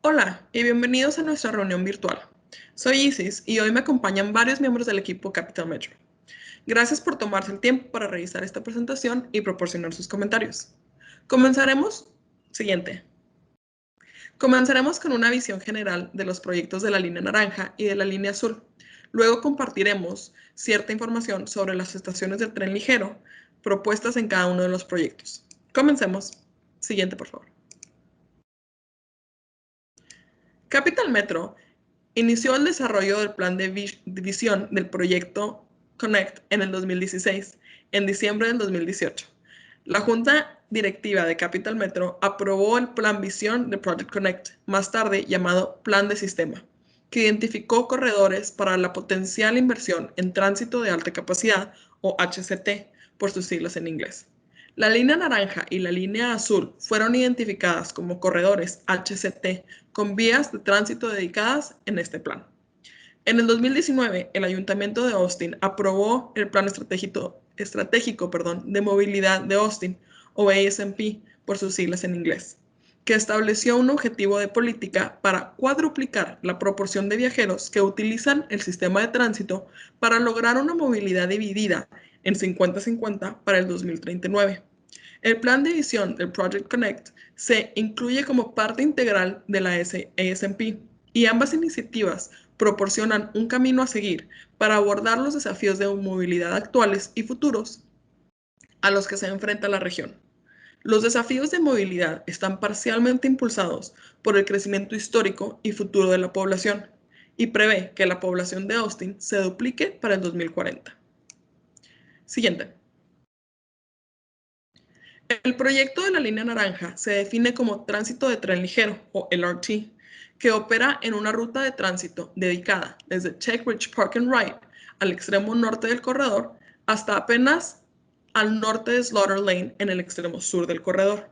Hola y bienvenidos a nuestra reunión virtual. Soy Isis y hoy me acompañan varios miembros del equipo Capital Metro. Gracias por tomarse el tiempo para revisar esta presentación y proporcionar sus comentarios. Siguiente. Comenzaremos con una visión general de los proyectos de la línea naranja y de la línea azul. Luego compartiremos cierta información sobre las estaciones del tren ligero propuestas en cada uno de los proyectos. Comencemos. Siguiente, por favor. Capital Metro inició el desarrollo del plan de visión del proyecto Connect en el 2016, en diciembre del 2018. La Junta Directiva de Capital Metro aprobó el Plan Visión de Project Connect, más tarde llamado Plan de Sistema, que identificó corredores para la potencial inversión en tránsito de alta capacidad, o HCT, por sus siglas en inglés. La línea naranja y la línea azul fueron identificadas como corredores HCT con vías de tránsito dedicadas en este plan. En el 2019, el Ayuntamiento de Austin aprobó el Plan Estratégico de Movilidad de Austin, o ASMP por sus siglas en inglés, que estableció un objetivo de política para cuadruplicar la proporción de viajeros que utilizan el sistema de tránsito para lograr una movilidad dividida en 50-50 para el 2039. El plan de visión del Project Connect se incluye como parte integral de la ASMP y ambas iniciativas proporcionan un camino a seguir para abordar los desafíos de movilidad actuales y futuros a los que se enfrenta la región. Los desafíos de movilidad están parcialmente impulsados por el crecimiento histórico y futuro de la población y prevé que la población de Austin se duplique para el 2040. Siguiente. El proyecto de la línea naranja se define como tránsito de tren ligero, o LRT, que opera en una ruta de tránsito dedicada desde Tech Ridge Park and Ride al extremo norte del corredor hasta apenas al norte de Slaughter Lane en el extremo sur del corredor.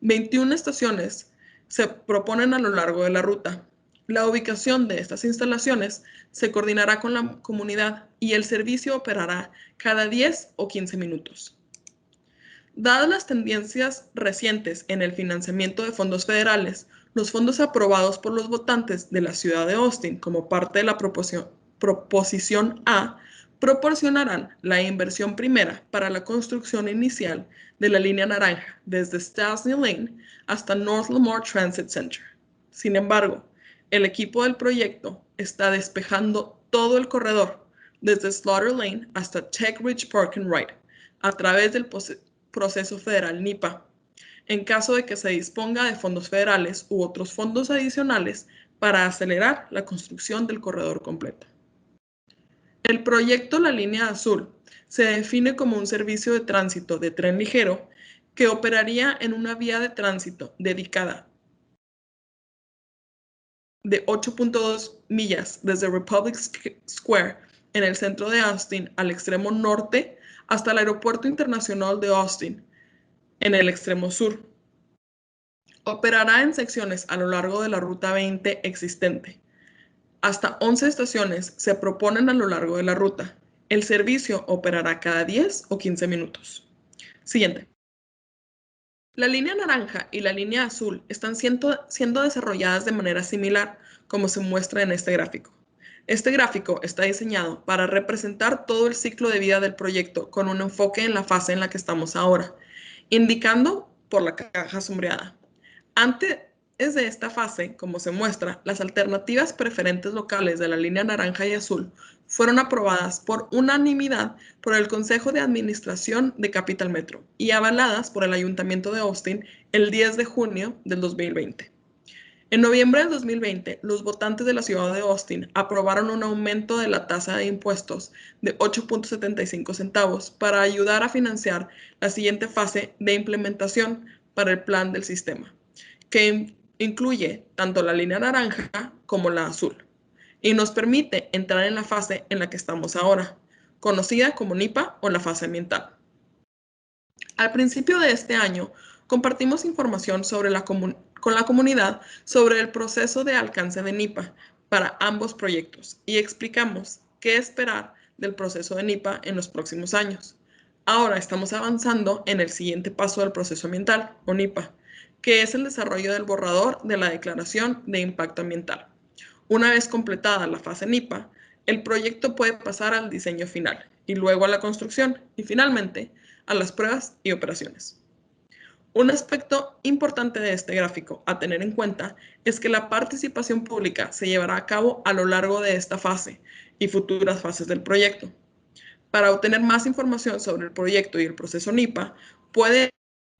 21 estaciones se proponen a lo largo de la ruta. La ubicación de estas instalaciones se coordinará con la comunidad y el servicio operará cada 10 o 15 minutos. Dadas las tendencias recientes en el financiamiento de fondos federales, los fondos aprobados por los votantes de la ciudad de Austin como parte de la Proposición A proporcionarán la inversión primera para la construcción inicial de la línea naranja desde Stasny Lane hasta North Lamar Transit Center. Sin embargo, el equipo del proyecto está despejando todo el corredor desde Slaughter Lane hasta Tech Ridge Park and Ride a través del proceso federal NIPA, en caso de que se disponga de fondos federales u otros fondos adicionales para acelerar la construcción del corredor completo. El proyecto La Línea Azul se define como un servicio de tránsito de tren ligero que operaría en una vía de tránsito dedicada de 8.2 millas desde Republic Square en el centro de Austin al extremo norte hasta el Aeropuerto Internacional de Austin en el extremo sur. Operará en secciones a lo largo de la Ruta 20 existente. Hasta 11 estaciones se proponen a lo largo de la ruta. El servicio operará cada 10 o 15 minutos. Siguiente. La línea naranja y la línea azul están siendo desarrolladas de manera similar, como se muestra en este gráfico. Este gráfico está diseñado para representar todo el ciclo de vida del proyecto con un enfoque en la fase en la que estamos ahora, indicando por la caja sombreada. Antes de esta fase, como se muestra, las alternativas preferentes locales de la línea naranja y azul fueron aprobadas por unanimidad por el Consejo de Administración de Capital Metro y avaladas por el Ayuntamiento de Austin el 10 de junio del 2020. En noviembre del 2020, los votantes de la ciudad de Austin aprobaron un aumento de la tasa de impuestos de 8.75 centavos para ayudar a financiar la siguiente fase de implementación para el plan del sistema, que incluye tanto la línea naranja como la azul, y nos permite entrar en la fase en la que estamos ahora, conocida como NIPA o la fase ambiental. Al principio de este año, compartimos información con la comunidad sobre el proceso de alcance de NIPA para ambos proyectos y explicamos qué esperar del proceso de NIPA en los próximos años. Ahora estamos avanzando en el siguiente paso del proceso ambiental, o NIPA, que es el desarrollo del borrador de la Declaración de Impacto Ambiental. Una vez completada la fase NIPA, el proyecto puede pasar al diseño final y luego a la construcción y finalmente a las pruebas y operaciones. Un aspecto importante de este gráfico a tener en cuenta es que la participación pública se llevará a cabo a lo largo de esta fase y futuras fases del proyecto. Para obtener más información sobre el proyecto y el proceso NIPA, puede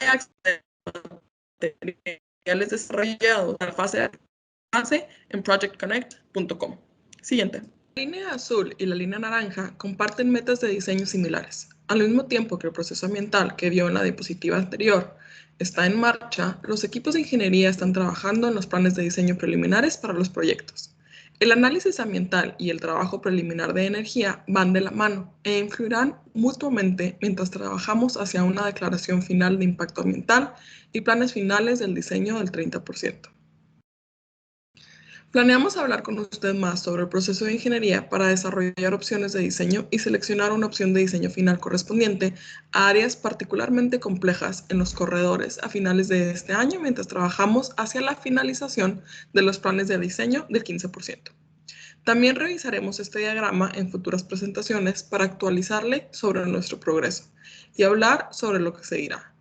acceder a materiales desarrollados en la fase en projectconnect.com. Siguiente. La línea azul y la línea naranja comparten metas de diseño similares. Al mismo tiempo que el proceso ambiental que vio en la diapositiva anterior está en marcha, los equipos de ingeniería están trabajando en los planes de diseño preliminares para los proyectos. El análisis ambiental y el trabajo preliminar de energía van de la mano e influirán mutuamente mientras trabajamos hacia una declaración final de impacto ambiental y planes finales del diseño del 30%. Planeamos hablar con usted más sobre el proceso de ingeniería para desarrollar opciones de diseño y seleccionar una opción de diseño final correspondiente a áreas particularmente complejas en los corredores a finales de este año mientras trabajamos hacia la finalización de los planes de diseño del 15%. También revisaremos este diagrama en futuras presentaciones para actualizarle sobre nuestro progreso y hablar sobre lo que seguirá.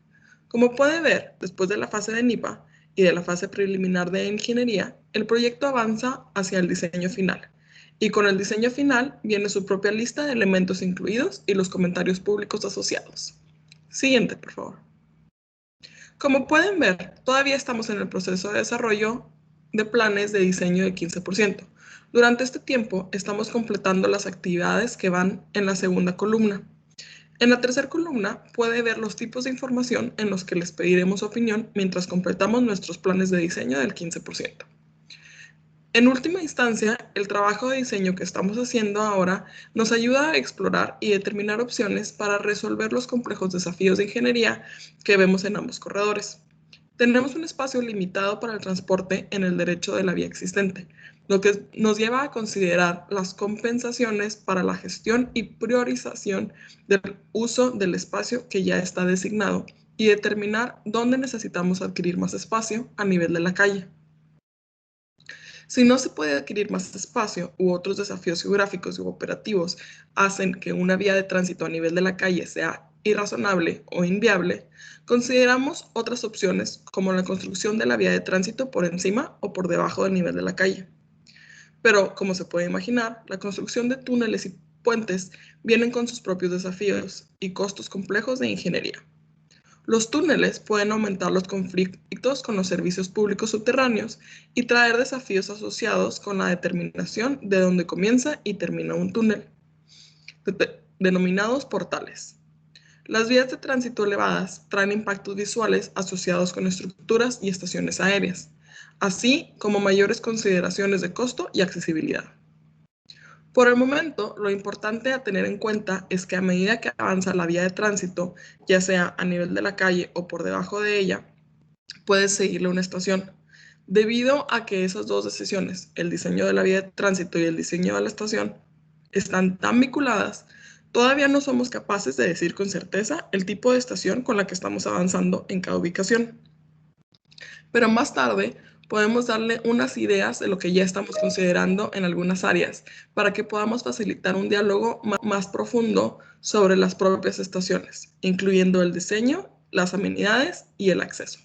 Como puede ver, después de la fase de NIPA y de la fase preliminar de ingeniería, el proyecto avanza hacia el diseño final. Y con el diseño final viene su propia lista de elementos incluidos y los comentarios públicos asociados. Siguiente, por favor. Como pueden ver, todavía estamos en el proceso de desarrollo de planes de diseño de 15%. Durante este tiempo, estamos completando las actividades que van en la segunda columna. En la tercera columna puede ver los tipos de información en los que les pediremos opinión mientras completamos nuestros planes de diseño del 15%. En última instancia, el trabajo de diseño que estamos haciendo ahora nos ayuda a explorar y determinar opciones para resolver los complejos desafíos de ingeniería que vemos en ambos corredores. Tenemos un espacio limitado para el transporte en el derecho de la vía existente, lo que nos lleva a considerar las compensaciones para la gestión y priorización del uso del espacio que ya está designado y determinar dónde necesitamos adquirir más espacio a nivel de la calle. Si no se puede adquirir más espacio u otros desafíos geográficos u operativos hacen que una vía de tránsito a nivel de la calle sea irrazonable o inviable, consideramos otras opciones como la construcción de la vía de tránsito por encima o por debajo del nivel de la calle. Pero, como se puede imaginar, la construcción de túneles y puentes vienen con sus propios desafíos y costos complejos de ingeniería. Los túneles pueden aumentar los conflictos con los servicios públicos subterráneos y traer desafíos asociados con la determinación de dónde comienza y termina un túnel, denominados portales. Las vías de tránsito elevadas traen impactos visuales asociados con estructuras y estaciones aéreas, así como mayores consideraciones de costo y accesibilidad. Por el momento, lo importante a tener en cuenta es que a medida que avanza la vía de tránsito, ya sea a nivel de la calle o por debajo de ella, puedes seguirle una estación. Debido a que esas dos decisiones, el diseño de la vía de tránsito y el diseño de la estación, están tan vinculadas, todavía no somos capaces de decir con certeza el tipo de estación con la que estamos avanzando en cada ubicación. Pero más tarde podemos darle unas ideas de lo que ya estamos considerando en algunas áreas para que podamos facilitar un diálogo más profundo sobre las propias estaciones, incluyendo el diseño, las amenidades y el acceso.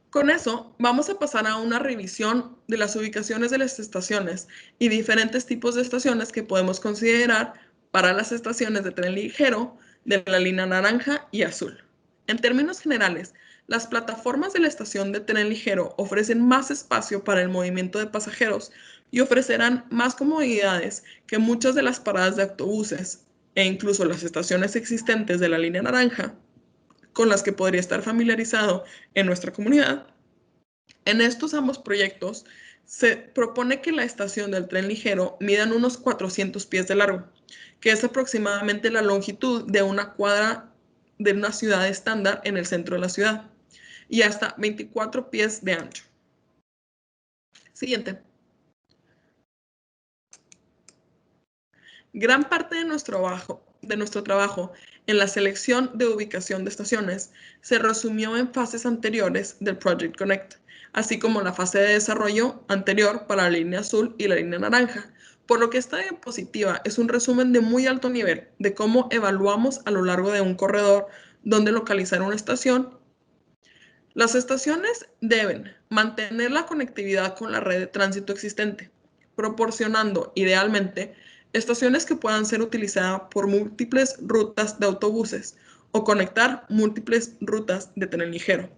Con eso, vamos a pasar a una revisión de las ubicaciones de las estaciones y diferentes tipos de estaciones que podemos considerar para las estaciones de tren ligero de la línea naranja y azul. En términos generales, las plataformas de la estación de tren ligero ofrecen más espacio para el movimiento de pasajeros y ofrecerán más comodidades que muchas de las paradas de autobuses e incluso las estaciones existentes de la línea naranja con las que podría estar familiarizado en nuestra comunidad. En estos ambos proyectos se propone que la estación del tren ligero mida unos 400 pies de largo, que es aproximadamente la longitud de una cuadra de una ciudad estándar en el centro de la ciudad, y hasta 24 pies de ancho. Siguiente. Gran parte de nuestro trabajo en la selección de ubicación de estaciones se resumió en fases anteriores del Project Connect, así como la fase de desarrollo anterior para la línea azul y la línea naranja, por lo que esta diapositiva es un resumen de muy alto nivel de cómo evaluamos a lo largo de un corredor dónde localizar una estación. Las estaciones deben mantener la conectividad con la red de tránsito existente, proporcionando, idealmente, estaciones que puedan ser utilizadas por múltiples rutas de autobuses o conectar múltiples rutas de tren ligero.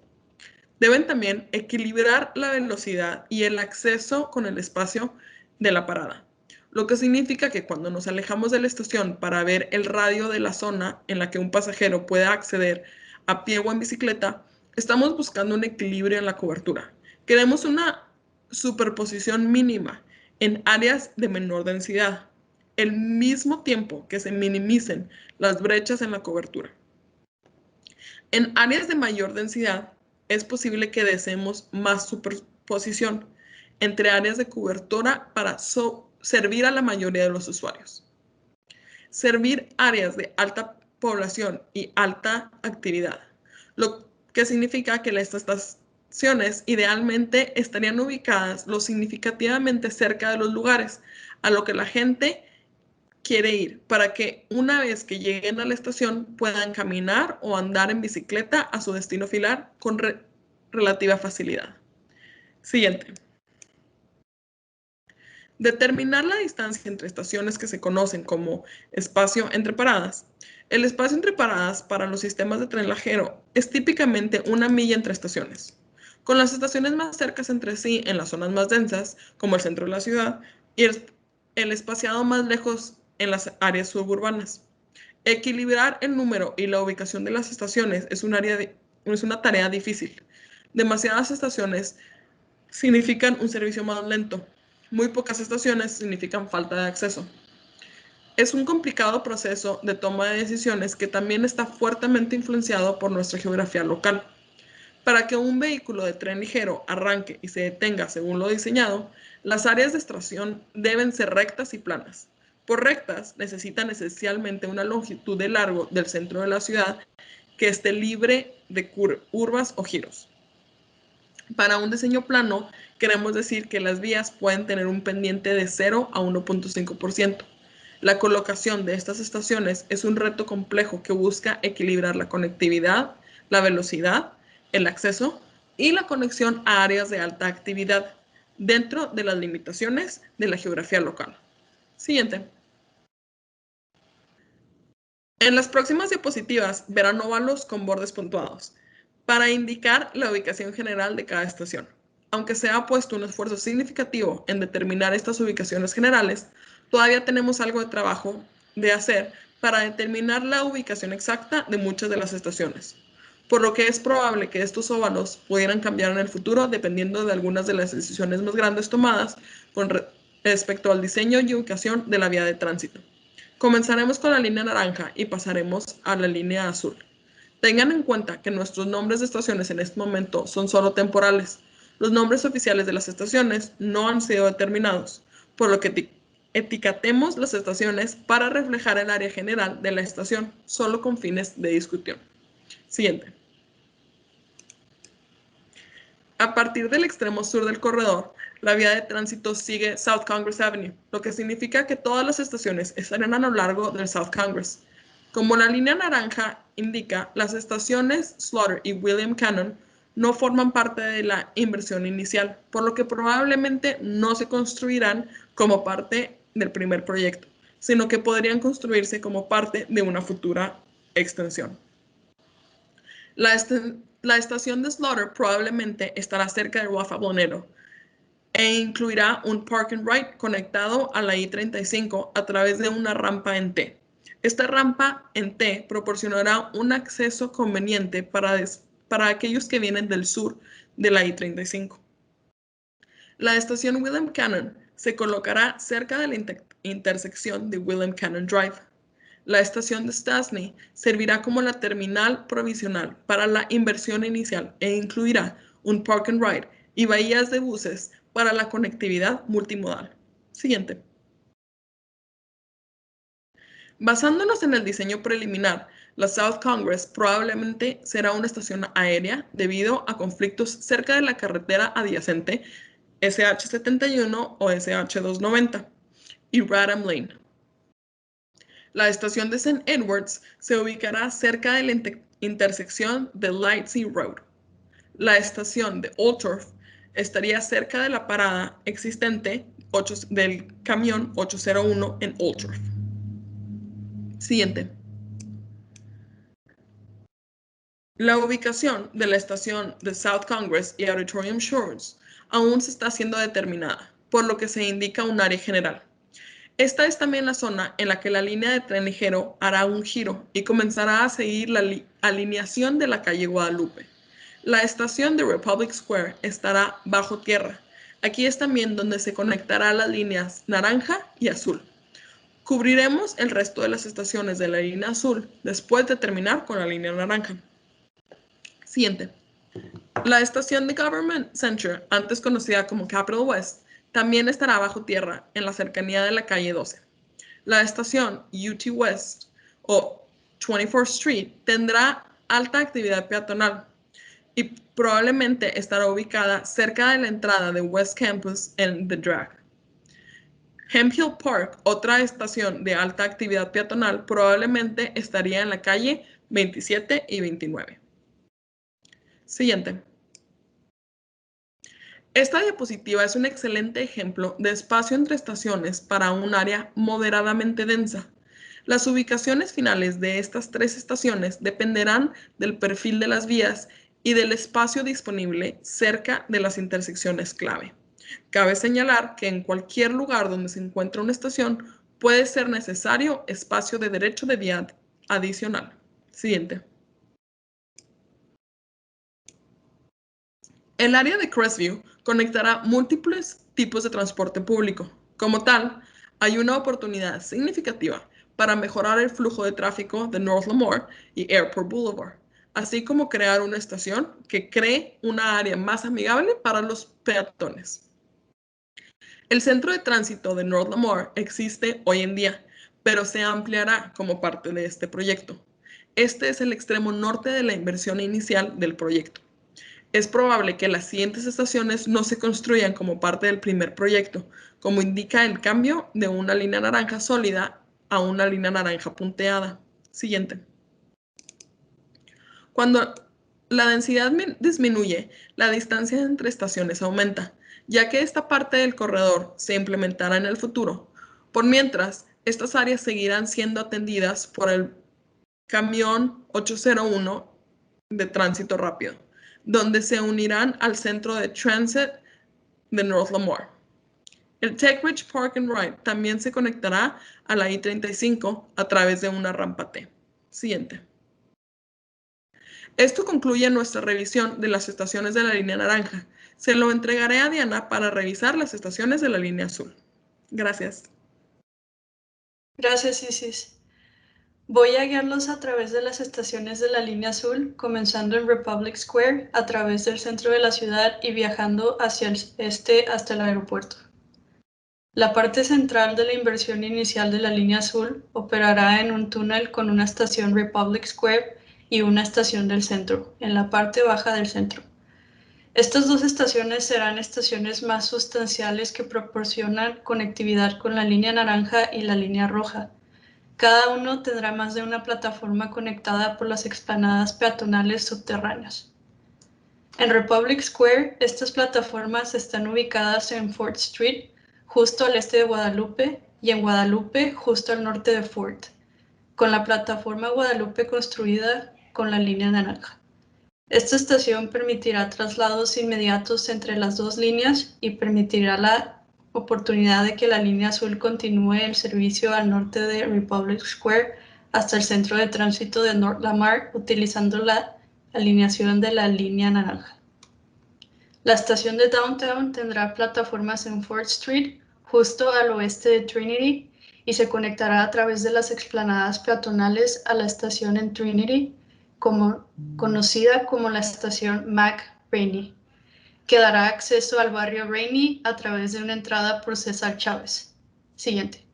Deben también equilibrar la velocidad y el acceso con el espacio de la parada, lo que significa que cuando nos alejamos de la estación para ver el radio de la zona en la que un pasajero pueda acceder a pie o en bicicleta, estamos buscando un equilibrio en la cobertura. Queremos una superposición mínima en áreas de menor densidad, al mismo tiempo que se minimicen las brechas en la cobertura. En áreas de mayor densidad, es posible que deseemos más superposición entre áreas de cobertura para servir a la mayoría de los usuarios. Servir áreas de alta población y alta actividad, lo que significa que las estaciones idealmente estarían ubicadas lo significativamente cerca de los lugares a lo que la gente quiere ir, para que una vez que lleguen a la estación puedan caminar o andar en bicicleta a su destino final con relativa facilidad. Siguiente. Determinar la distancia entre estaciones que se conocen como espacio entre paradas. El espacio entre paradas para los sistemas de tren ligero es típicamente una milla entre estaciones, con las estaciones más cercas entre sí en las zonas más densas, como el centro de la ciudad, y el espaciado más lejos en las áreas suburbanas. Equilibrar el número y la ubicación de las estaciones es una tarea difícil. Demasiadas estaciones significan un servicio más lento. Muy pocas estaciones significan falta de acceso. Es un complicado proceso de toma de decisiones que también está fuertemente influenciado por nuestra geografía local. Para que un vehículo de tren ligero arranque y se detenga según lo diseñado, las áreas de estación deben ser rectas y planas. Por rectas, necesitan esencialmente una longitud de largo del centro de la ciudad que esté libre de curvas o giros. Para un diseño plano, queremos decir que las vías pueden tener un pendiente de 0 a 1.5%. La colocación de estas estaciones es un reto complejo que busca equilibrar la conectividad, la velocidad, el acceso y la conexión a áreas de alta actividad dentro de las limitaciones de la geografía local. Siguiente. En las próximas diapositivas verán óvalos con bordes puntuados para indicar la ubicación general de cada estación. Aunque se ha puesto un esfuerzo significativo en determinar estas ubicaciones generales, todavía tenemos algo de trabajo de hacer para determinar la ubicación exacta de muchas de las estaciones, por lo que es probable que estos óvalos pudieran cambiar en el futuro dependiendo de algunas de las decisiones más grandes tomadas con respecto al diseño y ubicación de la vía de tránsito. Comenzaremos con la línea naranja y pasaremos a la línea azul. Tengan en cuenta que nuestros nombres de estaciones en este momento son solo temporales. Los nombres oficiales de las estaciones no han sido determinados, por lo que etiquetemos las estaciones para reflejar el área general de la estación, solo con fines de discusión. Siguiente. A partir del extremo sur del corredor, la vía de tránsito sigue South Congress Avenue, lo que significa que todas las estaciones estarán a lo largo del South Congress. Como la línea naranja indica, las estaciones Slaughter y William Cannon no forman parte de la inversión inicial, por lo que probablemente no se construirán como parte del primer proyecto, sino que podrían construirse como parte de una futura extensión. La estación de Slaughter probablemente estará cerca del Wafa Bonero e incluirá un Park and Ride conectado a la I-35 a través de una rampa en T. Esta rampa en T proporcionará un acceso conveniente para aquellos que vienen del sur de la I-35. La estación William Cannon se colocará cerca de la intersección de William Cannon Drive. La estación de Stastny servirá como la terminal provisional para la inversión inicial e incluirá un Park and Ride y bahías de buses para la conectividad multimodal. Siguiente. Basándonos en el diseño preliminar, La South Congress probablemente será una estación aérea debido a conflictos cerca de la carretera adyacente SH-71 o SH-290 y Radham Lane. La estación de St. Edwards se ubicará cerca de la intersección de Lightsey Road. La estación de Old Turf estaría cerca de la parada existente del camión 801 en Old Turf. Siguiente. La ubicación de la estación de South Congress y Auditorium Shores aún se está siendo determinada, por lo que se indica un área general. Esta es también la zona en la que la línea de tren ligero hará un giro y comenzará a seguir la alineación de la calle Guadalupe. La estación de Republic Square estará bajo tierra. Aquí es también donde se conectará las líneas naranja y azul. Cubriremos el resto de las estaciones de la línea azul después de terminar con la línea naranja. Siguiente. La estación de Government Center, antes conocida como Capital West, también estará bajo tierra en la cercanía de la calle 12. La estación UT West o 24th Street tendrá alta actividad peatonal y probablemente estará ubicada cerca de la entrada de West Campus en The Drag. Hemphill Park, otra estación de alta actividad peatonal, probablemente estaría en la calle 27 y 29. Siguiente. Esta diapositiva es un excelente ejemplo de espacio entre estaciones para un área moderadamente densa. Las ubicaciones finales de estas tres estaciones dependerán del perfil de las vías y del espacio disponible cerca de las intersecciones clave. Cabe señalar que en cualquier lugar donde se encuentre una estación puede ser necesario espacio de derecho de vía adicional. Siguiente. El área de Crestview conectará múltiples tipos de transporte público. Como tal, hay una oportunidad significativa para mejorar el flujo de tráfico de North Lemoore y Airport Boulevard, así como crear una estación que cree una área más amigable para los peatones. El centro de tránsito de North Lemoore existe hoy en día, pero se ampliará como parte de este proyecto. Este es el extremo norte de la inversión inicial del proyecto. Es probable que las siguientes estaciones no se construyan como parte del primer proyecto, como indica el cambio de una línea naranja sólida a una línea naranja punteada. Siguiente. Cuando la densidad disminuye, la distancia entre estaciones aumenta, ya que esta parte del corredor se implementará en el futuro. Por mientras, estas áreas seguirán siendo atendidas por el camión 801 de tránsito rápido, donde se unirán al centro de transit de North Lemoore. El Tech Ridge Park and Ride también se conectará a la I-35 a través de una rampa T. Siguiente. Esto concluye nuestra revisión de las estaciones de la línea naranja. Se lo entregaré a Diana para revisar las estaciones de la línea azul. Gracias. Gracias, Isis. Voy a guiarlos a través de las estaciones de la línea azul, comenzando en Republic Square, a través del centro de la ciudad y viajando hacia el este hasta el aeropuerto. La parte central de la inversión inicial de la línea azul operará en un túnel con una estación Republic Square y una estación del centro, en la parte baja del centro. Estas dos estaciones serán estaciones más sustanciales que proporcionan conectividad con la línea naranja y la línea roja. Cada uno tendrá más de una plataforma conectada por las explanadas peatonales subterráneas. En Republic Square, estas plataformas están ubicadas en Fort Street, justo al este de Guadalupe, y en Guadalupe, justo al norte de Fort, con la plataforma Guadalupe construida con la línea naranja. Esta estación permitirá traslados inmediatos entre las dos líneas y permitirá la oportunidad de que la línea azul continúe el servicio al norte de Republic Square hasta el centro de tránsito de North Lamar utilizando la alineación de la línea naranja. La estación de Downtown tendrá plataformas en Fort Street, justo al oeste de Trinity, y se conectará a través de las explanadas peatonales a la estación en Trinity, conocida como la estación Mac-Rainey, que dará acceso al barrio Rainey a través de una entrada por César Chávez. Siguiente.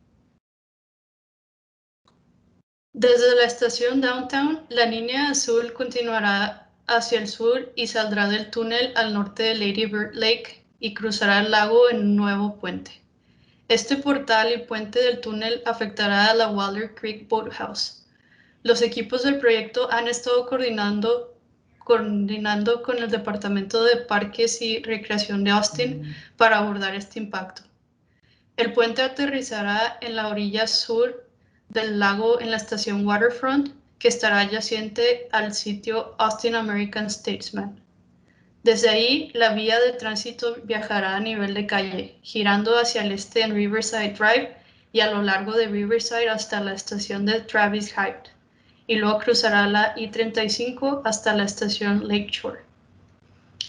Desde la estación Downtown, la línea azul continuará hacia el sur y saldrá del túnel al norte de Lady Bird Lake y cruzará el lago en un nuevo puente. Este portal y puente del túnel afectará a la Waller Creek Boathouse. Los equipos del proyecto han estado coordinando con el Departamento de Parques y Recreación de Austin para abordar este impacto. El puente aterrizará en la orilla sur del lago en la estación Waterfront, que estará adyacente al sitio Austin American Statesman. Desde ahí, la vía de tránsito viajará a nivel de calle, girando hacia el este en Riverside Drive y a lo largo de Riverside hasta la estación de Travis Heights, y luego cruzará la I-35 hasta la estación Lakeshore.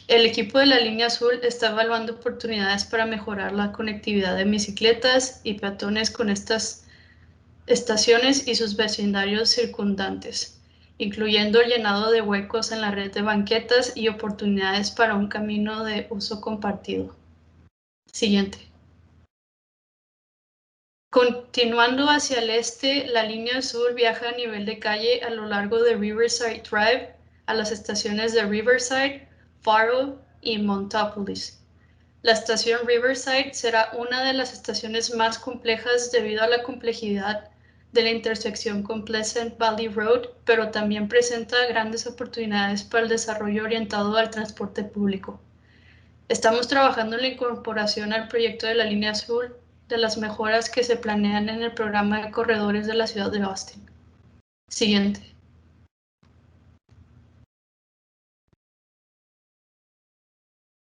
El equipo de la línea azul está evaluando oportunidades para mejorar la conectividad de bicicletas y peatones con estas estaciones y sus vecindarios circundantes, incluyendo el llenado de huecos en la red de banquetas y oportunidades para un camino de uso compartido. Siguiente. Continuando hacia el este, la línea azul viaja a nivel de calle a lo largo de Riverside Drive a las estaciones de Riverside, Faro y Montopolis. La estación Riverside será una de las estaciones más complejas debido a la complejidad de la intersección con Pleasant Valley Road, pero también presenta grandes oportunidades para el desarrollo orientado al transporte público. Estamos trabajando en la incorporación al proyecto de la línea azul de las mejoras que se planean en el programa de corredores de la ciudad de Austin. Siguiente.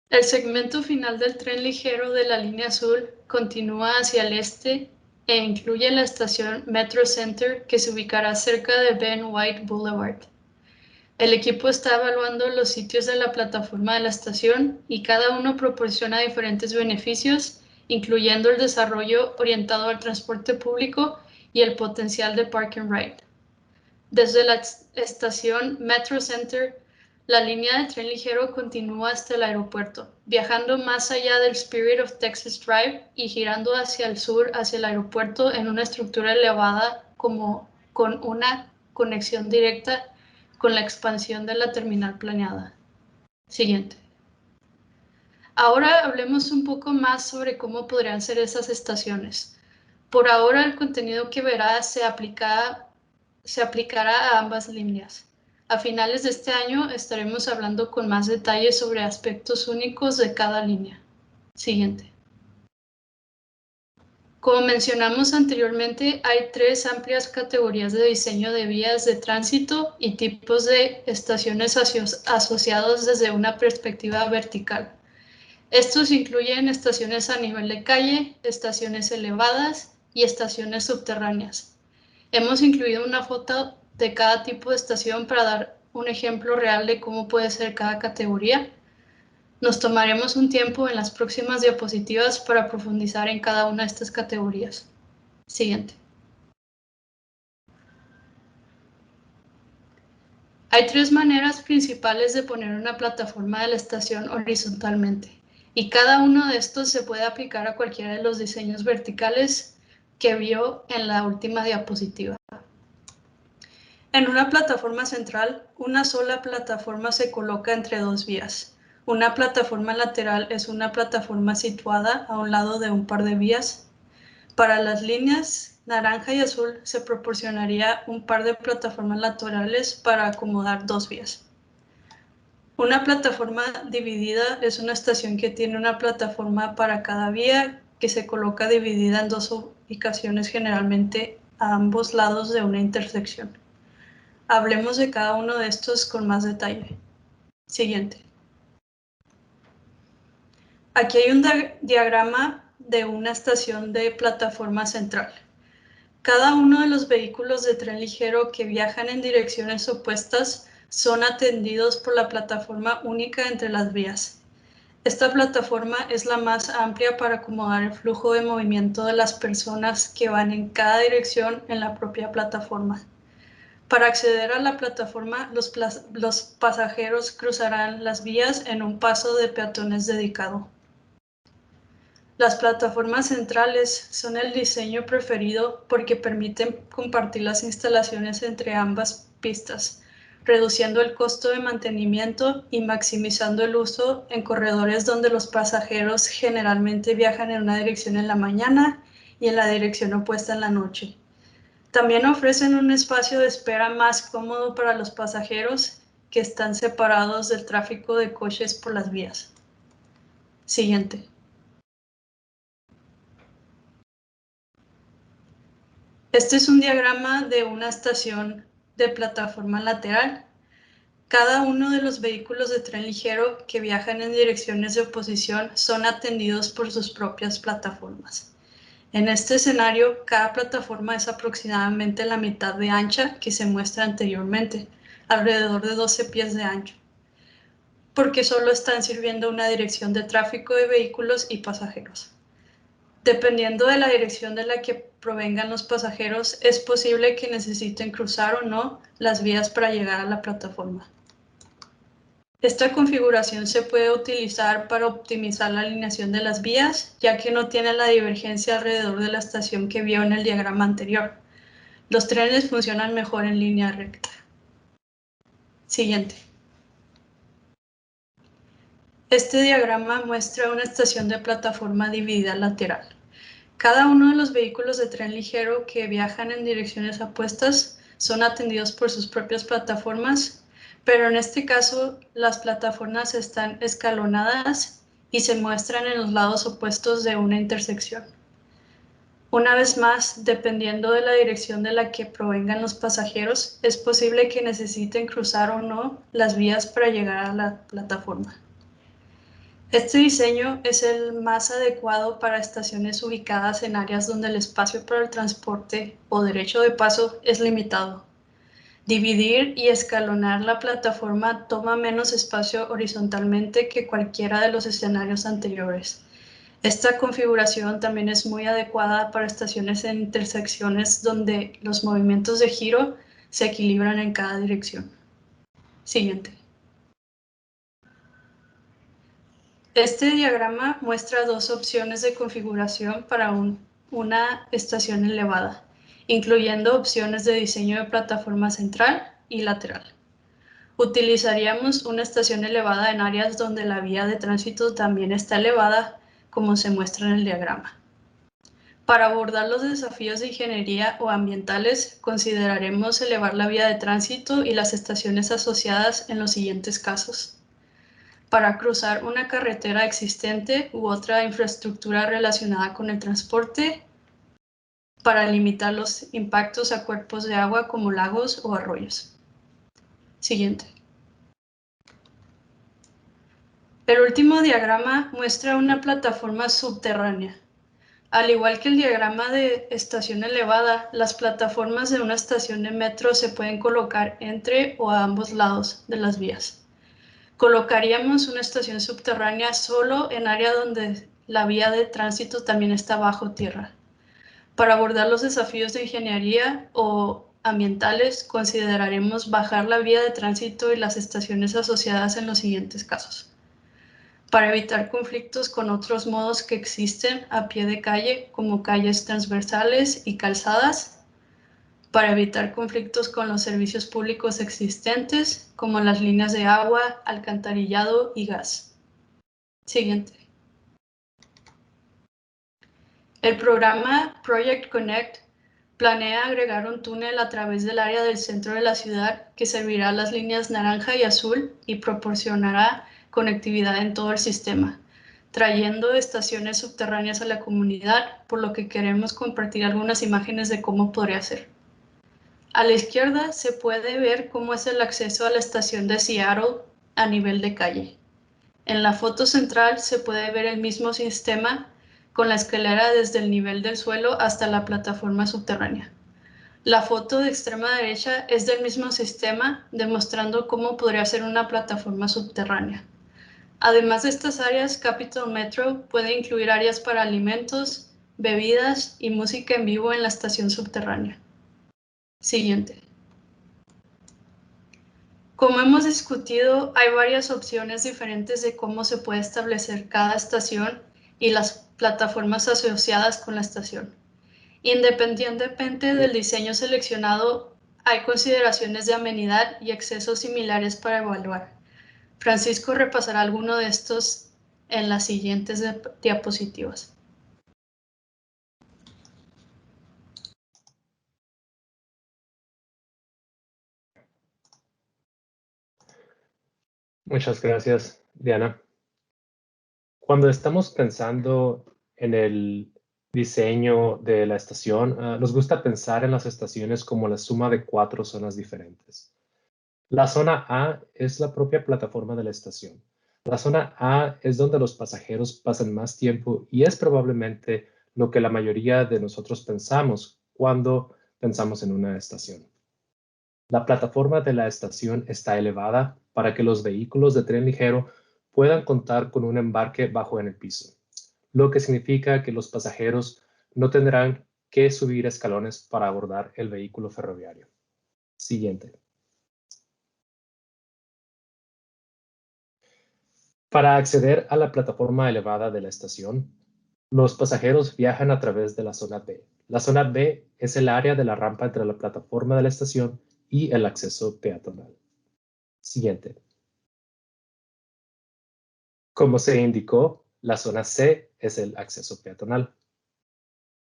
El segmento final del tren ligero de la línea azul continúa hacia el este e incluye la estación Metro Center, que se ubicará cerca de Ben White Boulevard. El equipo está evaluando los sitios de la plataforma de la estación y cada uno proporciona diferentes beneficios, incluyendo el desarrollo orientado al transporte público y el potencial de Park and Ride. Desde la estación Metro Center, la línea de tren ligero continúa hasta el aeropuerto, viajando más allá del Spirit of Texas Drive y girando hacia el sur hacia el aeropuerto en una estructura elevada con una conexión directa con la expansión de la terminal planeada. Siguiente. Ahora hablemos un poco más sobre cómo podrían ser esas estaciones. Por ahora, el contenido que verás se aplicará a ambas líneas. A finales de este año estaremos hablando con más detalles sobre aspectos únicos de cada línea. Siguiente. Como mencionamos anteriormente, hay tres amplias categorías de diseño de vías de tránsito y tipos de estaciones asociados desde una perspectiva vertical. Estos incluyen estaciones a nivel de calle, estaciones elevadas y estaciones subterráneas. Hemos incluido una foto de cada tipo de estación para dar un ejemplo real de cómo puede ser cada categoría. Nos tomaremos un tiempo en las próximas diapositivas para profundizar en cada una de estas categorías. Siguiente. Hay tres maneras principales de poner una plataforma de la estación horizontalmente, y cada uno de estos se puede aplicar a cualquiera de los diseños verticales que vio en la última diapositiva. En una plataforma central, una sola plataforma se coloca entre dos vías. Una plataforma lateral es una plataforma situada a un lado de un par de vías. Para las líneas naranja y azul se proporcionaría un par de plataformas laterales para acomodar dos vías. Una plataforma dividida es una estación que tiene una plataforma para cada vía que se coloca dividida en dos ubicaciones, generalmente a ambos lados de una intersección. Hablemos de cada uno de estos con más detalle. Siguiente. Aquí hay un diagrama de una estación de plataforma central. Cada uno de los vehículos de tren ligero que viajan en direcciones opuestas son atendidos por la plataforma única entre las vías. Esta plataforma es la más amplia para acomodar el flujo de movimiento de las personas que van en cada dirección en la propia plataforma. Para acceder a la plataforma, los pasajeros cruzarán las vías en un paso de peatones dedicado. Las plataformas centrales son el diseño preferido porque permiten compartir las instalaciones entre ambas pistas, reduciendo el costo de mantenimiento y maximizando el uso en corredores donde los pasajeros generalmente viajan en una dirección en la mañana y en la dirección opuesta en la noche. También ofrecen un espacio de espera más cómodo para los pasajeros que están separados del tráfico de coches por las vías. Siguiente. Este es un diagrama de una estación de plataforma lateral. Cada uno de los vehículos de tren ligero que viajan en direcciones de oposición son atendidos por sus propias plataformas. En este escenario, cada plataforma es aproximadamente la mitad de ancha que se muestra anteriormente, alrededor de 12 pies de ancho, porque solo están sirviendo una dirección de tráfico de vehículos y pasajeros. Dependiendo de la dirección de la que provengan los pasajeros, es posible que necesiten cruzar o no las vías para llegar a la plataforma. Esta configuración se puede utilizar para optimizar la alineación de las vías, ya que no tiene la divergencia alrededor de la estación que vio en el diagrama anterior. Los trenes funcionan mejor en línea recta. Siguiente. Este diagrama muestra una estación de plataforma dividida lateral. Cada uno de los vehículos de tren ligero que viajan en direcciones opuestas son atendidos por sus propias plataformas, pero en este caso las plataformas están escalonadas y se muestran en los lados opuestos de una intersección. Una vez más, dependiendo de la dirección de la que provengan los pasajeros, es posible que necesiten cruzar o no las vías para llegar a la plataforma. Este diseño es el más adecuado para estaciones ubicadas en áreas donde el espacio para el transporte o derecho de paso es limitado. Dividir y escalonar la plataforma toma menos espacio horizontalmente que cualquiera de los escenarios anteriores. Esta configuración también es muy adecuada para estaciones en intersecciones donde los movimientos de giro se equilibran en cada dirección. Siguiente. Este diagrama muestra dos opciones de configuración para una estación elevada, incluyendo opciones de diseño de plataforma central y lateral. Utilizaríamos una estación elevada en áreas donde la vía de tránsito también está elevada, como se muestra en el diagrama. Para abordar los desafíos de ingeniería o ambientales, consideraremos elevar la vía de tránsito y las estaciones asociadas en los siguientes casos. Para cruzar una carretera existente u otra infraestructura relacionada con el transporte, para limitar los impactos a cuerpos de agua como lagos o arroyos. Siguiente. El último diagrama muestra una plataforma subterránea. Al igual que el diagrama de estación elevada, las plataformas de una estación de metro se pueden colocar entre o a ambos lados de las vías. Colocaríamos una estación subterránea solo en área donde la vía de tránsito también está bajo tierra. Para abordar los desafíos de ingeniería o ambientales, consideraremos bajar la vía de tránsito y las estaciones asociadas en los siguientes casos. Para evitar conflictos con otros modos que existen a pie de calle, como calles transversales y calzadas, para evitar conflictos con los servicios públicos existentes, como las líneas de agua, alcantarillado y gas. Siguiente. El programa Project Connect planea agregar un túnel a través del área del centro de la ciudad que servirá a las líneas naranja y azul y proporcionará conectividad en todo el sistema, trayendo estaciones subterráneas a la comunidad, por lo que queremos compartir algunas imágenes de cómo podría ser. A la izquierda se puede ver cómo es el acceso a la estación de Seattle a nivel de calle. En la foto central se puede ver el mismo sistema con la escalera desde el nivel del suelo hasta la plataforma subterránea. La foto de extrema derecha es del mismo sistema, demostrando cómo podría ser una plataforma subterránea. Además de estas áreas, Capital Metro puede incluir áreas para alimentos, bebidas y música en vivo en la estación subterránea. Siguiente. Como hemos discutido, hay varias opciones diferentes de cómo se puede establecer cada estación y las plataformas asociadas con la estación. Independientemente del diseño seleccionado, hay consideraciones de amenidad y acceso similares para evaluar. Francisco repasará alguno de estos en las siguientes diapositivas. Muchas gracias, Diana. Cuando estamos pensando en el diseño de la estación, nos gusta pensar en las estaciones como la suma de 4 zonas diferentes. La zona A es la propia plataforma de la estación. La zona A es donde los pasajeros pasan más tiempo y es probablemente lo que la mayoría de nosotros pensamos cuando pensamos en una estación. La plataforma de la estación está elevada para que los vehículos de tren ligero puedan contar con un embarque bajo en el piso, lo que significa que los pasajeros no tendrán que subir escalones para abordar el vehículo ferroviario. Siguiente. Para acceder a la plataforma elevada de la estación, los pasajeros viajan a través de la zona B. La zona B es el área de la rampa entre la plataforma de la estación y el acceso peatonal. Siguiente. Como se indicó, la zona C es el acceso peatonal.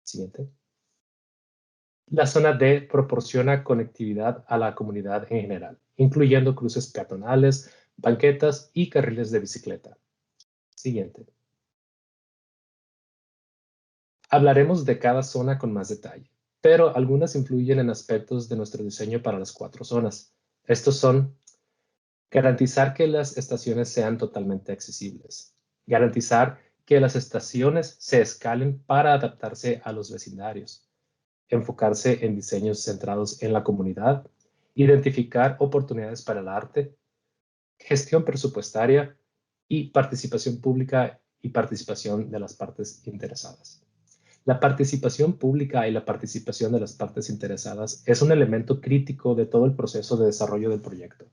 Siguiente. La zona D proporciona conectividad a la comunidad en general, incluyendo cruces peatonales, banquetas y carriles de bicicleta. Siguiente. Hablaremos de cada zona con más detalle, pero algunas influyen en aspectos de nuestro diseño para las 4 zonas. Estos son: garantizar que las estaciones sean totalmente accesibles, garantizar que las estaciones se escalen para adaptarse a los vecindarios, enfocarse en diseños centrados en la comunidad, identificar oportunidades para el arte, gestión presupuestaria y participación pública y participación de las partes interesadas. La participación pública y la participación de las partes interesadas es un elemento crítico de todo el proceso de desarrollo del proyecto.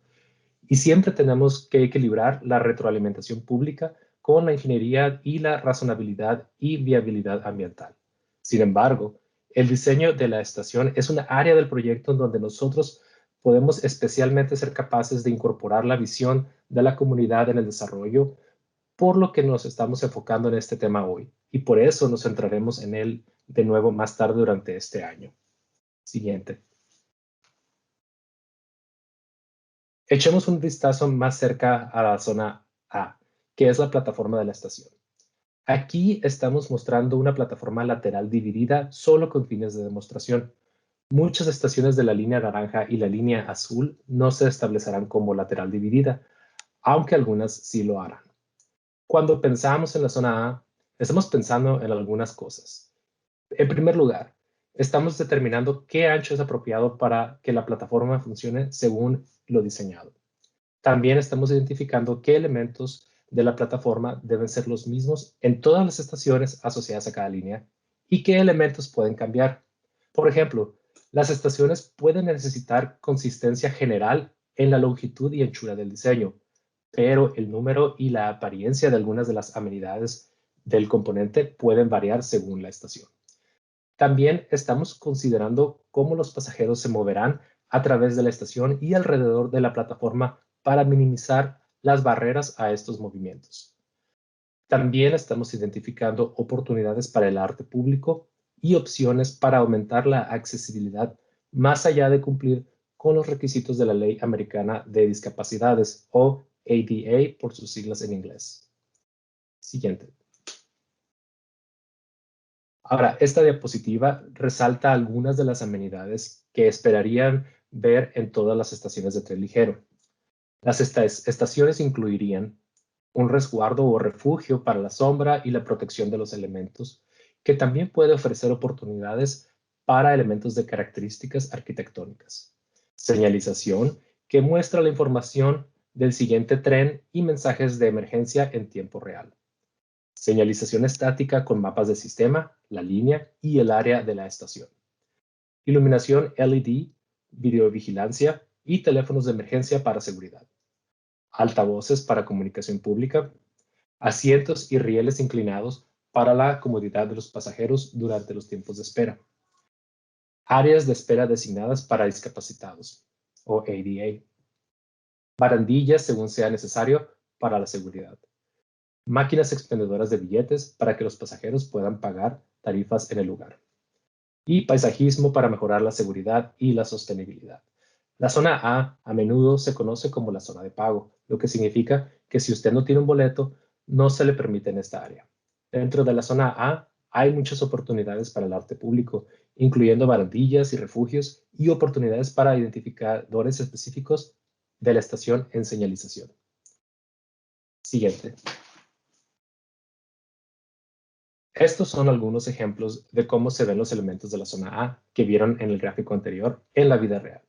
Y siempre tenemos que equilibrar la retroalimentación pública con la ingeniería y la razonabilidad y viabilidad ambiental. Sin embargo, el diseño de la estación es una área del proyecto en donde nosotros podemos especialmente ser capaces de incorporar la visión de la comunidad en el desarrollo, por lo que nos estamos enfocando en este tema hoy. Y por eso nos centraremos en él de nuevo más tarde durante este año. Siguiente. Echemos un vistazo más cerca a la zona A, que es la plataforma de la estación. Aquí estamos mostrando una plataforma lateral dividida solo con fines de demostración. Muchas estaciones de la línea naranja y la línea azul no se establecerán como lateral dividida, aunque algunas sí lo harán. Cuando pensamos en la zona A, estamos pensando en algunas cosas. En primer lugar, estamos determinando qué ancho es apropiado para que la plataforma funcione según lo diseñado. También estamos identificando qué elementos de la plataforma deben ser los mismos en todas las estaciones asociadas a cada línea y qué elementos pueden cambiar. Por ejemplo, las estaciones pueden necesitar consistencia general en la longitud y anchura del diseño, pero el número y la apariencia de algunas de las amenidades del componente pueden variar según la estación. También estamos considerando cómo los pasajeros se moverán a través de la estación y alrededor de la plataforma para minimizar las barreras a estos movimientos. También estamos identificando oportunidades para el arte público y opciones para aumentar la accesibilidad más allá de cumplir con los requisitos de la Ley Americana de Discapacidades, o ADA por sus siglas en inglés. Siguiente. Ahora, esta diapositiva resalta algunas de las amenidades que esperarían ver en todas las estaciones de tren ligero. Las estaciones incluirían un resguardo o refugio para la sombra y la protección de los elementos, que también puede ofrecer oportunidades para elementos de características arquitectónicas. Señalización, que muestra la información del siguiente tren y mensajes de emergencia en tiempo real. Señalización estática con mapas de sistema, la línea y el área de la estación. Iluminación LED, videovigilancia y teléfonos de emergencia para seguridad. Altavoces para comunicación pública. Asientos y rieles inclinados para la comodidad de los pasajeros durante los tiempos de espera. Áreas de espera designadas para discapacitados, o ADA. Barandillas según sea necesario para la seguridad. Máquinas expendedoras de billetes para que los pasajeros puedan pagar tarifas en el lugar. Y paisajismo para mejorar la seguridad y la sostenibilidad. La zona a menudo se conoce como la zona de pago, lo que significa que si usted no tiene un boleto, no se le permite en esta área. Dentro de la zona A hay muchas oportunidades para el arte público, incluyendo barandillas y refugios y oportunidades para identificadores específicos de la estación en señalización. Siguiente. Estos son algunos ejemplos de cómo se ven los elementos de la zona A que vieron en el gráfico anterior en la vida real.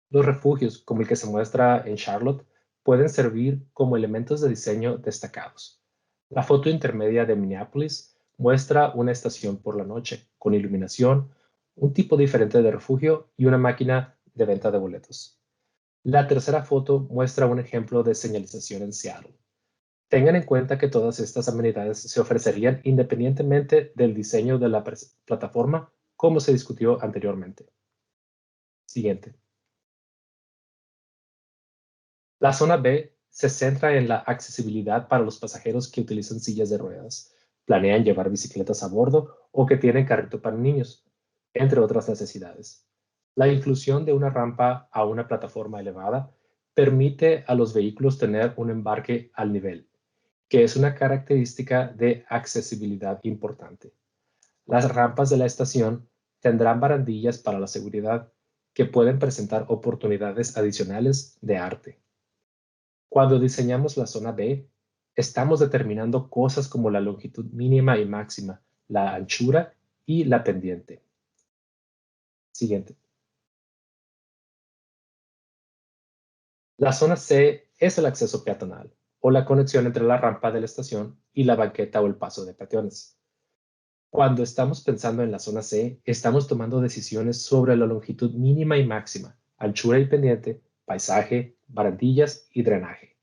Los refugios, como el que se muestra en Charlotte, pueden servir como elementos de diseño destacados. La foto intermedia de Minneapolis muestra una estación por la noche, con iluminación, un tipo diferente de refugio y una máquina de venta de boletos. La tercera foto muestra un ejemplo de señalización en Seattle. Tengan en cuenta que todas estas amenidades se ofrecerían independientemente del diseño de la plataforma, como se discutió anteriormente. Siguiente. La zona B se centra en la accesibilidad para los pasajeros que utilizan sillas de ruedas, planean llevar bicicletas a bordo o que tienen carrito para niños, entre otras necesidades. La inclusión de una rampa a una plataforma elevada permite a los vehículos tener un embarque al nivel, que es una característica de accesibilidad importante. Las rampas de la estación tendrán barandillas para la seguridad que pueden presentar oportunidades adicionales de arte. Cuando diseñamos la zona B, estamos determinando cosas como la longitud mínima y máxima, la anchura y la pendiente. Siguiente. La zona C es el acceso peatonal, o la conexión entre la rampa de la estación y la banqueta o el paso de peatones. Cuando estamos pensando en la zona C, estamos tomando decisiones sobre la longitud mínima y máxima, anchura y pendiente, paisaje, barandillas y drenaje.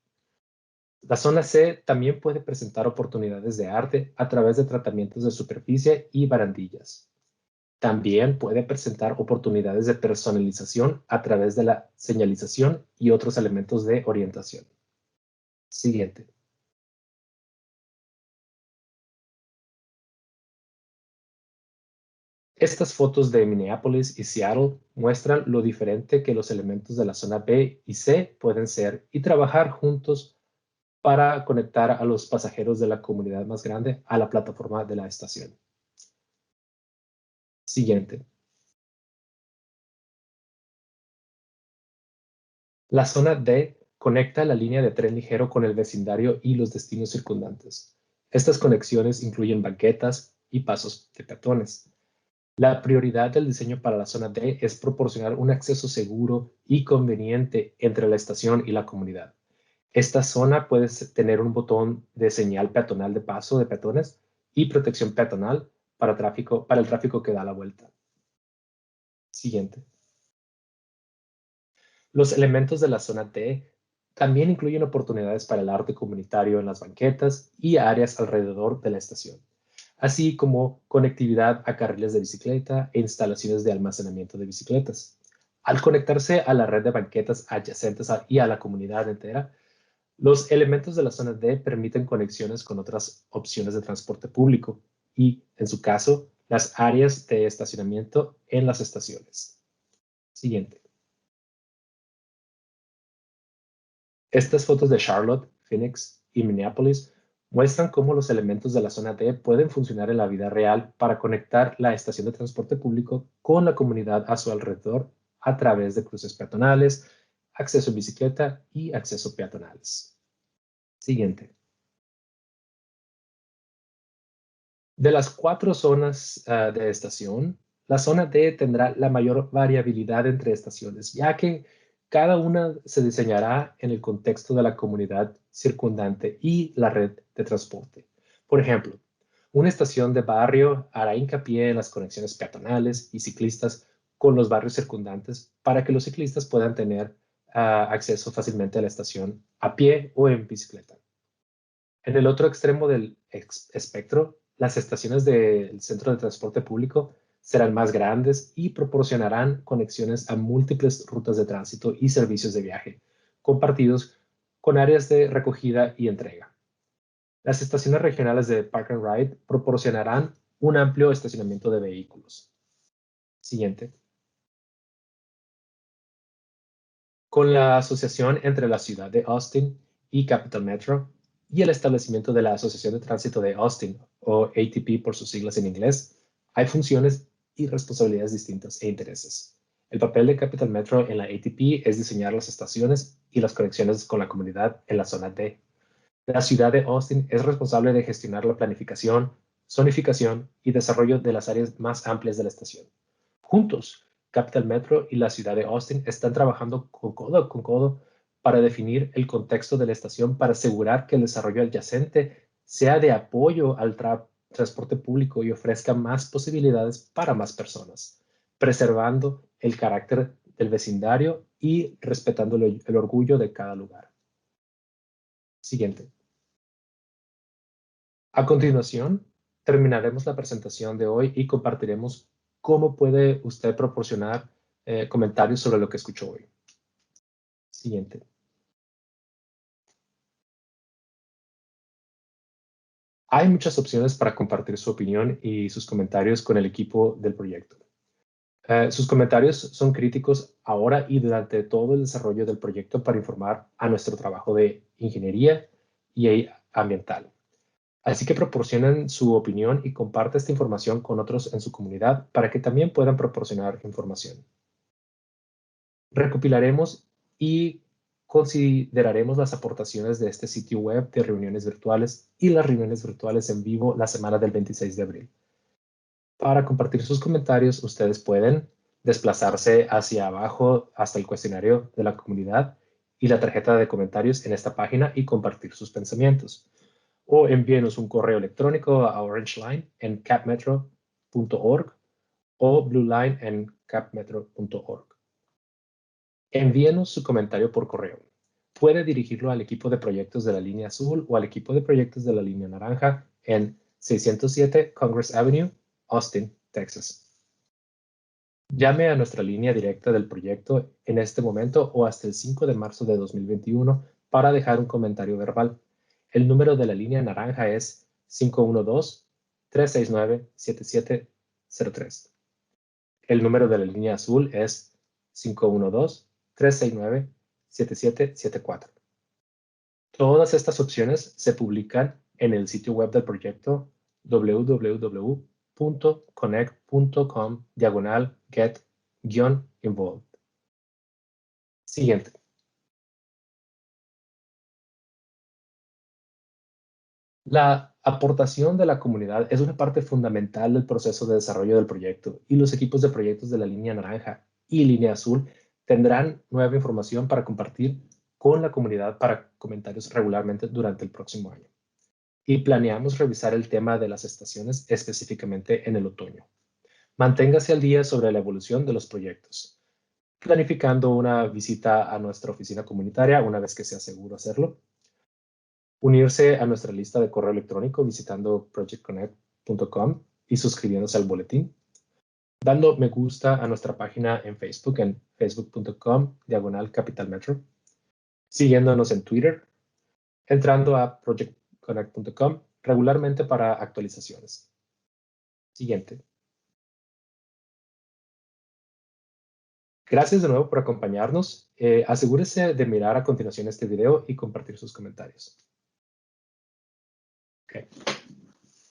La zona C también puede presentar oportunidades de arte a través de tratamientos de superficie y barandillas. También puede presentar oportunidades de personalización a través de la señalización y otros elementos de orientación. Siguiente. Estas fotos de Minneapolis y Seattle muestran lo diferente que los elementos de la zona B y C pueden ser y trabajar juntos para conectar a los pasajeros de la comunidad más grande a la plataforma de la estación. Siguiente. La zona D conecta la línea de tren ligero con el vecindario y los destinos circundantes. Estas conexiones incluyen banquetas y pasos de peatones. La prioridad del diseño para la zona D es proporcionar un acceso seguro y conveniente entre la estación y la comunidad. Esta zona puede tener un botón de señal peatonal de paso de peatones y protección peatonal para el tráfico que da la vuelta. Siguiente. Los elementos de la zona D también incluyen oportunidades para el arte comunitario en las banquetas y áreas alrededor de la estación, así como conectividad a carriles de bicicleta e instalaciones de almacenamiento de bicicletas. Al conectarse a la red de banquetas adyacentes y a la comunidad entera, los elementos de la zona D permiten conexiones con otras opciones de transporte público y, en su caso, las áreas de estacionamiento en las estaciones. Siguiente. Estas fotos de Charlotte, Phoenix y Minneapolis muestran cómo los elementos de la zona D pueden funcionar en la vida real para conectar la estación de transporte público con la comunidad a su alrededor a través de cruces peatonales, acceso en bicicleta y acceso peatonales. Siguiente. De las 4 zonas de estación, la zona D tendrá la mayor variabilidad entre estaciones, ya que cada una se diseñará en el contexto de la comunidad circundante y la red de transporte. Por ejemplo, una estación de barrio hará hincapié en las conexiones peatonales y ciclistas con los barrios circundantes para que los ciclistas puedan tener acceso fácilmente a la estación a pie o en bicicleta. En el otro extremo del espectro, las estaciones del centro de transporte público serán más grandes y proporcionarán conexiones a múltiples rutas de tránsito y servicios de viaje, compartidos con áreas de recogida y entrega. Las estaciones regionales de Park and Ride proporcionarán un amplio estacionamiento de vehículos. Siguiente. Con la asociación entre la ciudad de Austin y Capital Metro y el establecimiento de la Asociación de Tránsito de Austin, o ATP por sus siglas en inglés, hay funciones y responsabilidades distintas e intereses. El papel de Capital Metro en la ATP es diseñar las estaciones y las conexiones con la comunidad en la zona D. La ciudad de Austin es responsable de gestionar la planificación, zonificación y desarrollo de las áreas más amplias de la estación. Juntos, Capital Metro y la ciudad de Austin están trabajando codo con codo para definir el contexto de la estación para asegurar que el desarrollo adyacente sea de apoyo al transporte público y ofrezca más posibilidades para más personas, preservando el carácter del vecindario y respetando el orgullo de cada lugar. Siguiente. A continuación, terminaremos la presentación de hoy y compartiremos cómo puede usted proporcionar comentarios sobre lo que escuchó hoy. Siguiente. Hay muchas opciones para compartir su opinión y sus comentarios con el equipo del proyecto. Sus comentarios son críticos ahora y durante todo el desarrollo del proyecto para informar a nuestro trabajo de ingeniería y ambiental. Así que proporcionen su opinión y comparte esta información con otros en su comunidad para que también puedan proporcionar información. Recopilaremos y consideraremos las aportaciones de este sitio web de reuniones virtuales y las reuniones virtuales en vivo la semana del 26 de abril. Para compartir sus comentarios, ustedes pueden desplazarse hacia abajo hasta el cuestionario de la comunidad y la tarjeta de comentarios en esta página y compartir sus pensamientos. O envíenos un correo electrónico a Orange Line en capmetro.org o Blue Line en capmetro.org. Envíenos su comentario por correo. Puede dirigirlo al equipo de proyectos de la línea azul o al equipo de proyectos de la línea naranja en 607 Congress Avenue, Austin, Texas. Llame a nuestra línea directa del proyecto en este momento o hasta el 5 de marzo de 2021 para dejar un comentario verbal. El número de la línea naranja es 512-369-7703. El número de la línea azul es 512-369-7774. Todas estas opciones se publican en el sitio web del proyecto www.connect.com/get-involved. Siguiente. La aportación de la comunidad es una parte fundamental del proceso de desarrollo del proyecto y los equipos de proyectos de la línea naranja y línea azul tendrán nueva información para compartir con la comunidad para comentarios regularmente durante el próximo año. Y planeamos revisar el tema de las estaciones específicamente en el otoño. Manténgase al día sobre la evolución de los proyectos, planificando una visita a nuestra oficina comunitaria una vez que sea seguro hacerlo. Unirse a nuestra lista de correo electrónico visitando projectconnect.com y suscribiéndose al boletín. Dando me gusta a nuestra página en Facebook en facebook.com/capitalmetro. Siguiéndonos en Twitter. Entrando a projectconnect.com regularmente para actualizaciones. Siguiente. Gracias de nuevo por acompañarnos. Asegúrese de mirar a continuación este video y compartir sus comentarios. Okay.